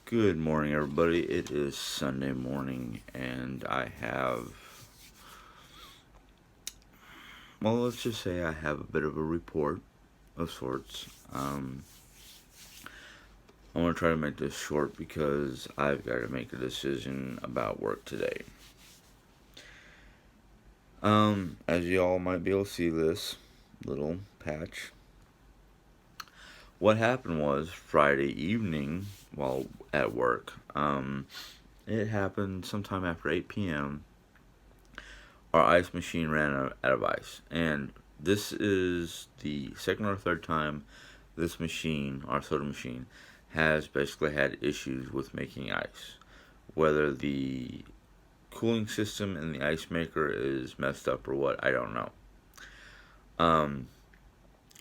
Good morning, everybody. It is Sunday morning, and let's just say I have a bit of a report of sorts. I want to try to make this short because I've got to make a decision about work today. As you all might be able to see this little patch, what happened was Friday evening while at work, it happened sometime after 8 p.m. Our ice machine ran out of ice. And this is the second or third time this machine, our soda machine, has basically had issues with making ice. Whether the cooling system in the ice maker is messed up or what, I don't know.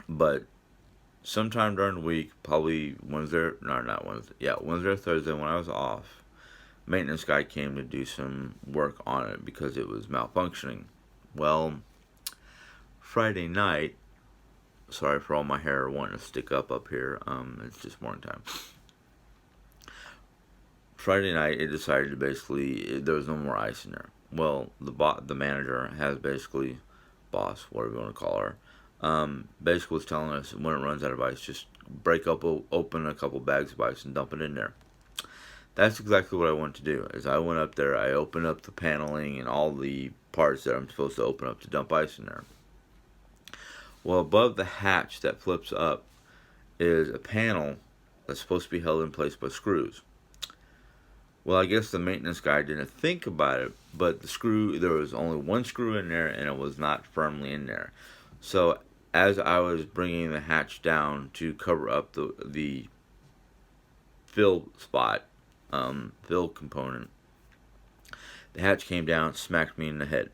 But sometime during the week, probably Wednesday, no, not Wednesday, yeah, Wednesday or Thursday when I was off, maintenance guy came to do some work on it because it was malfunctioning. Well, Friday night, sorry for all my hair wanting to stick up here. It's just morning time. Friday night, it decided to basically there was no more ice in there. Well, the manager has basically boss, whatever you want to call her, basically was telling us when it runs out of ice, just open a couple bags of ice and dump it in there. That's exactly what I wanted to do. As I went up there, I opened up the paneling and all the parts that I'm supposed to open up to dump ice in there. Well, above the hatch that flips up is a panel that's supposed to be held in place by screws. Well, I guess the maintenance guy didn't think about it, but there was only one screw in there and it was not firmly in there. So as I was bringing the hatch down to cover up the fill spot, fill component, the hatch came down, smacked me in the head.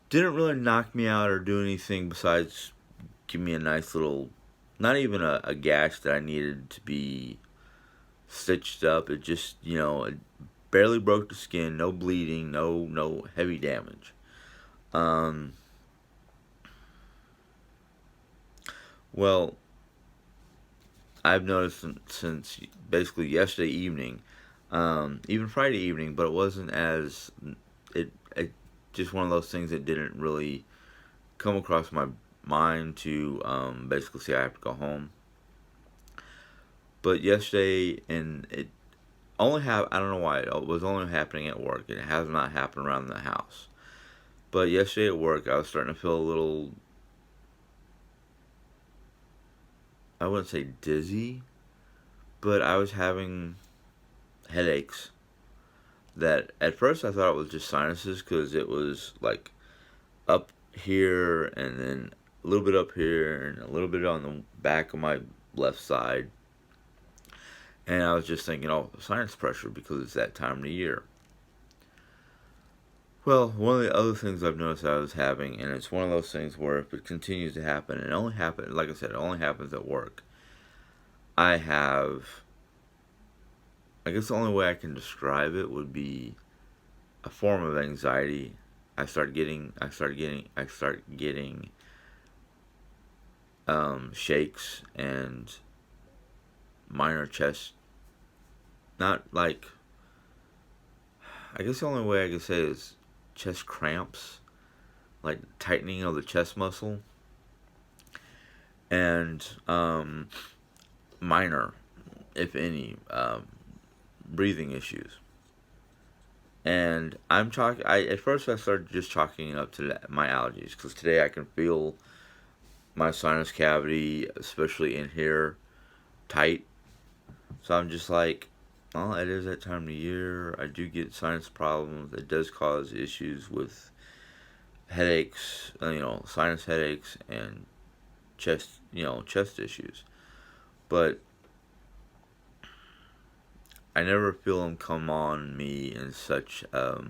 Didn't really knock me out or do anything besides give me a nice little, not even a gash that I needed to be stitched up. It just, it barely broke the skin, no bleeding, no heavy damage. Well, I've noticed since basically yesterday evening, even Friday evening, but it wasn't as it just one of those things that didn't really come across my mind to basically say I have to go home. But yesterday, and it I don't know why it was only happening at work, and it has not happened around the house. But yesterday at work, I was starting to feel a little, I wouldn't say dizzy, but I was having headaches. That at first I thought it was just sinuses because it was like up here and then a little bit up here and a little bit on the back of my left side. And I was just thinking, oh, sinus pressure because it's that time of the year. Well, one of the other things I've noticed I was having, and it's one of those things where if it continues to happen, it only happens, like I said, it only happens at work. I guess the only way I can describe it would be a form of anxiety. I start getting shakes and minor chest, not like, I guess the only way I can say is chest cramps, like tightening of the chest muscle, and minor, if any, breathing issues. And I'm talking. At first I started just chalking it up to my allergies because today I can feel my sinus cavity, especially in here, tight. So I'm just like, well, it is that time of year. I do get sinus problems. It does cause issues with headaches, sinus headaches and chest issues. But I never feel them come on me in such a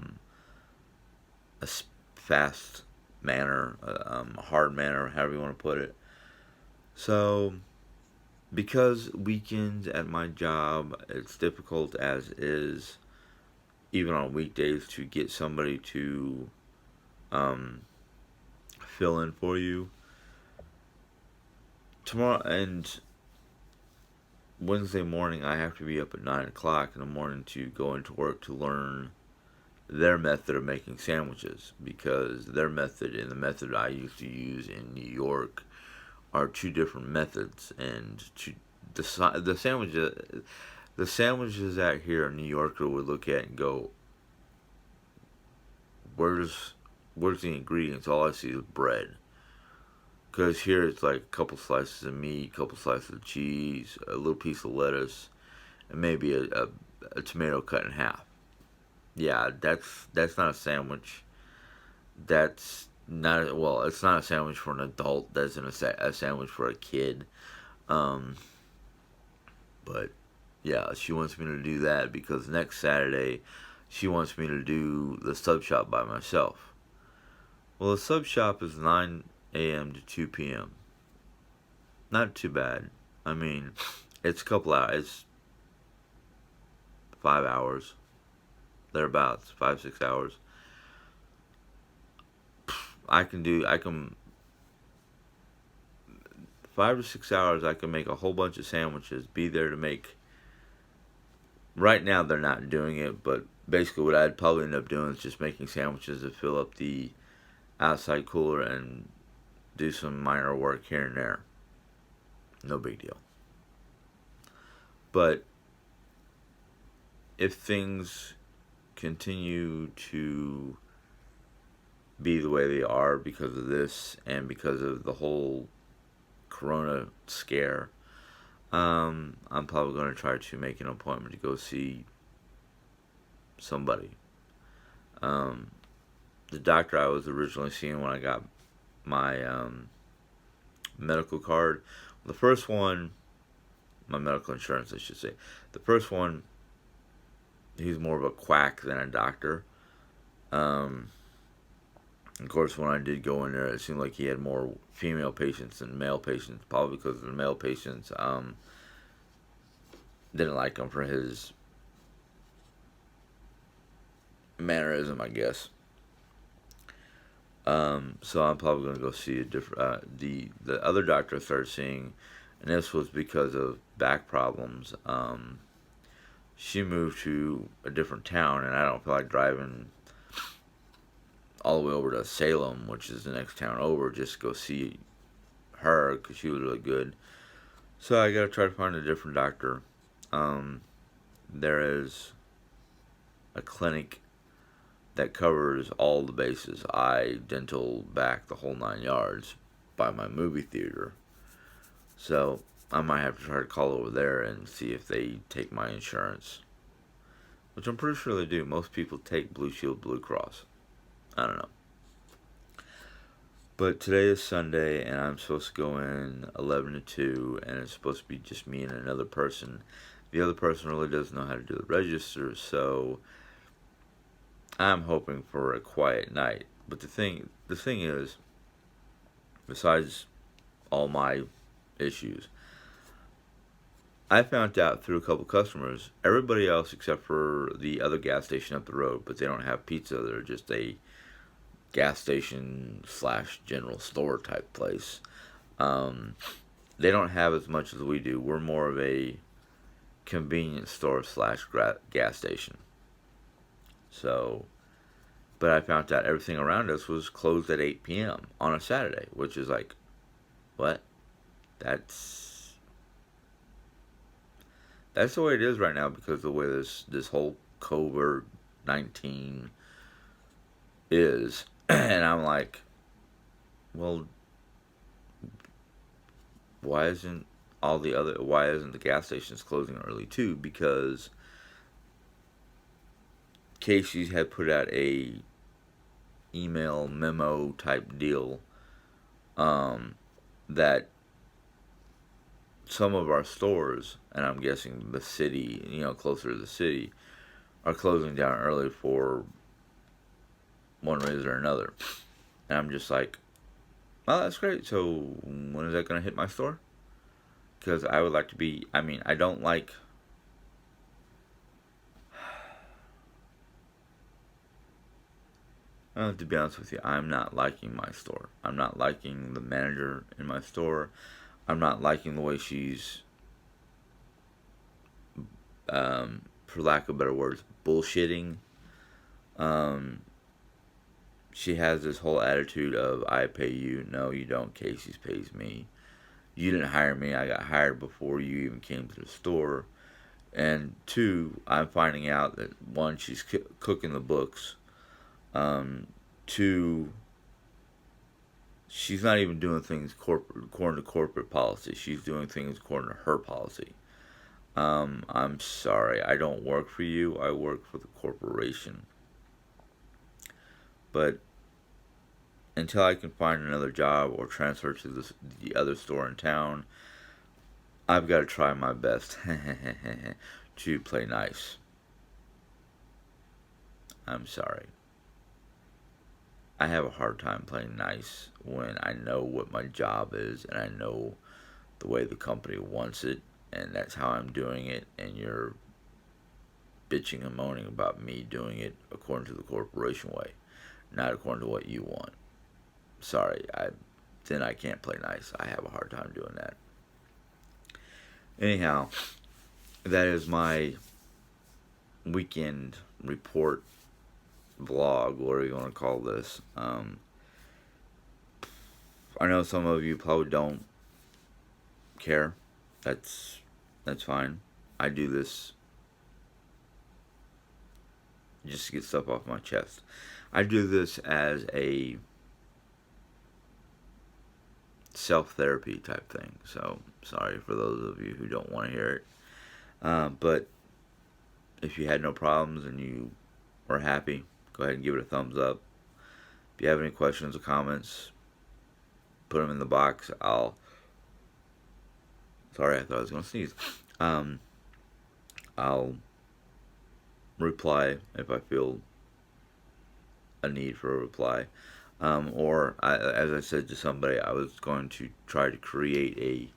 fast manner, a hard manner, however you want to put it. So, because weekends at my job, it's difficult as is, even on weekdays, to get somebody to um, fill in for you. Tomorrow, and Wednesday morning, I have to be up at 9 o'clock in the morning to go into work to learn their method of making sandwiches, because their method and the method I used to use in New York are two different methods. And the sandwiches out here, a New Yorker would look at and go, "Where's where's the ingredients? All I see is bread." Because here it's like a couple slices of meat, a couple slices of cheese, a little piece of lettuce, and maybe a tomato cut in half. Yeah, that's not a sandwich. That's not, well, it's not a sandwich for an adult. That's a sandwich for a kid. Um, but yeah, she wants me to do that because next Saturday she wants me to do the sub shop by myself. Well, the sub shop is 9 a.m. to 2 p.m. Not too bad. I mean, it's a couple hours. It's 5 hours, thereabouts, 5 6 hours. I can 5 to 6 hours. I can make a whole bunch of sandwiches. Be there to make. Right now they're not doing it, but basically what I'd probably end up doing is just making sandwiches to fill up the outside cooler and do some minor work here and there. No big deal. But if things continue to be the way they are because of this and because of the whole corona scare, I'm probably going to try to make an appointment to go see somebody. Um, the doctor I was originally seeing when I got my medical card, the first one, my medical insurance, I should say, the first one, he's more of a quack than a doctor. Um, of course, when I did go in there, it seemed like he had more female patients than male patients, probably because the male patients didn't like him for his mannerism, I guess. So I'm probably going to go see a different the other doctor I started seeing, and this was because of back problems. She moved to a different town, and I don't feel like driving all the way over to Salem, which is the next town over, just to go see her because she was really good. So I got to try to find a different doctor. Um, there is a clinic that covers all the bases: eye, dental, back, the whole 9 yards, by my movie theater. So I might have to try to call over there and see if they take my insurance, which I'm pretty sure they do. Most people take Blue Shield, Blue Cross. I don't know. But today is Sunday, and I'm supposed to go in 11 to 2, and it's supposed to be just me and another person. The other person really doesn't know how to do the register, so I'm hoping for a quiet night. But the thing is, besides all my issues, I found out through a couple customers, everybody else except for the other gas station up the road, but they don't have pizza. They're just a gas station slash general store type place. Um, they don't have as much as we do. We're more of a convenience store slash gas station. So, but I found out everything around us was closed at 8 p.m. on a Saturday, which is like, what? That's that's the way it is right now because of the way this whole COVID-19 is, and I'm like, well, why isn't the gas stations closing early too? Because Casey's had put out a email memo type deal, that some of our stores, and I'm guessing the city, closer to the city, are closing down early for one reason or another. And I'm just like, well, that's great. So when is that going to hit my store? Because I would like to be, I mean, I don't like, to be honest with you, I'm not liking my store. I'm not liking the manager in my store. I'm not liking the way she's for lack of better words, bullshitting. Um, she has this whole attitude of I pay you. No, you don't. Casey's pays me. You didn't hire me. I got hired before you even came to the store. And two, I'm finding out that one, she's cooking the books. Two, she's not even doing things according to corporate policy. She's doing things according to her policy. I'm sorry, I don't work for you. I work for the corporation. But until I can find another job or transfer to the other store in town, I've got to try my best to play nice. I'm sorry. I have a hard time playing nice when I know what my job is and I know the way the company wants it and that's how I'm doing it, and you're bitching and moaning about me doing it according to the corporation way, not according to what you want. Sorry, then I can't play nice. I have a hard time doing that. Anyhow, that is my weekend report vlog, whatever you want to call this. I know some of you probably don't care. That's fine. I do this just to get stuff off my chest. I do this as a self-therapy type thing. So, sorry for those of you who don't want to hear it. But if you had no problems and you were happy, go ahead and give it a thumbs up. If you have any questions or comments, put them in the box. Sorry, I thought I was going to sneeze. I'll reply if I feel a need for a reply. As I said to somebody, I was going to try to create a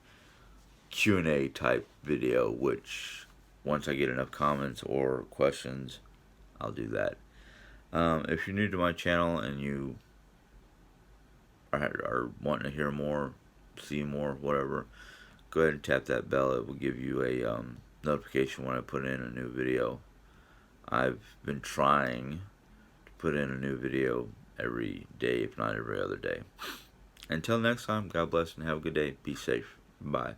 Q&A type video, which once I get enough comments or questions, I'll do that. If you're new to my channel and you are wanting to hear more, see more, whatever, go ahead and tap that bell. It will give you a notification when I put in a new video. I've been trying to put in a new video every day, if not every other day. Until next time, God bless and have a good day. Be safe. Bye.